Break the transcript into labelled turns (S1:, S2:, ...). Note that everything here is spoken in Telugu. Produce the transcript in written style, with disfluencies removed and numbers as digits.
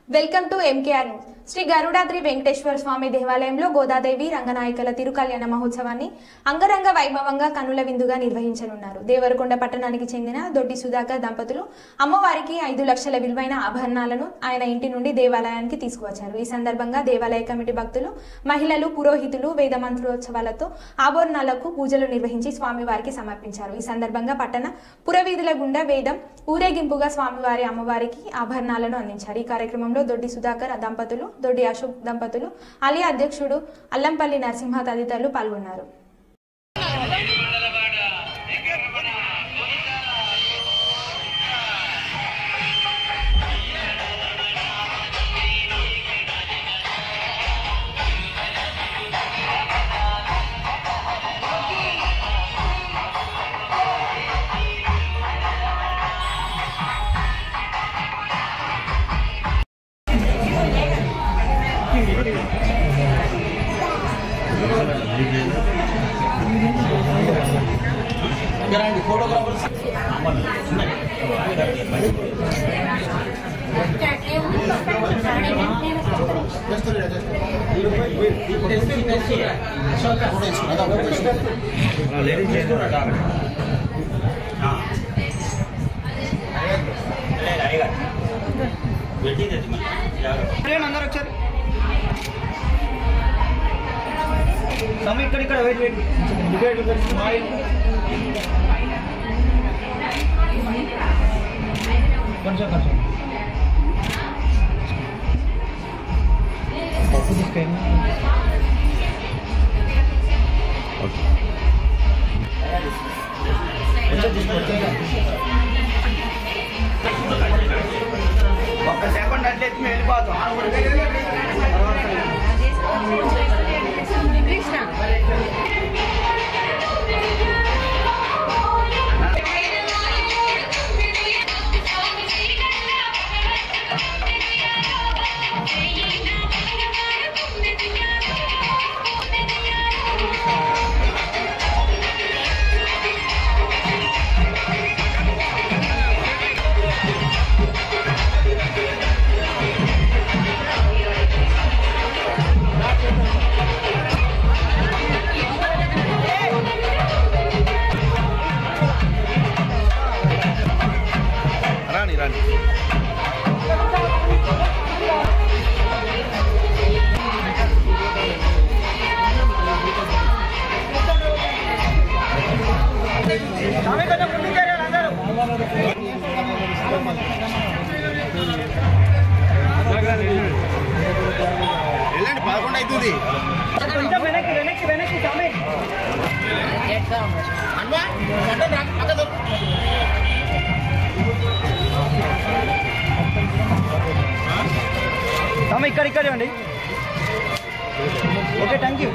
S1: Welcome to MKR news. Shri Garudadri Venkateswara Swamy దేవాలయంలో గోదాదేవి రంగనాయకుల తిరుకల్యాణ మహోత్సవాన్ని అంగరంగ వైభవంగా కనుల విందుగా నిర్వహించనున్నారు. దేవరకొండ పట్టణానికి చెందిన దొడ్డి సుధాకర్ దంపతులు అమ్మవారికి 5 లక్షల విలువైన ఆభరణాలను ఆయన ఇంటి నుండి దేవాలయానికి తీసుకువచ్చారు. ఈ సందర్భంగా దేవాలయ కమిటీ భక్తులు, మహిళలు, పురోహితులు వేద మంత్రోత్సవాలతో ఆభరణాలకు పూజలు నిర్వహించి స్వామివారికి సమర్పించారు. ఈ సందర్భంగా పట్టణ పురవీధుల గుండా వేదం ఊరేగింపుగా స్వామివారి అమ్మవారికి ఆభరణాలను అందించారు. ఈ కార్యక్రమంలో దొడ్డి సుధాకర్ దంపతులు, దొడ్డి అశోక్ దంపతులు, ఆలయ అధ్యక్షుడు అల్లంపల్లి నరసింహ తదితరులు పాల్గొన్నారు.
S2: फोटोग्राफर्स ఇక్కడ వెయిట్ కొంచెం పప్పు తీసుకెళ్ళి ఒక్క సెకండ్ అట్లే వెళ్ళిపోతాం. రాని వెళ్ళండి 11 అవుతుంది. వెనక్కి ఇక్కడ ఇక్కడే అండి. Okay, thank you.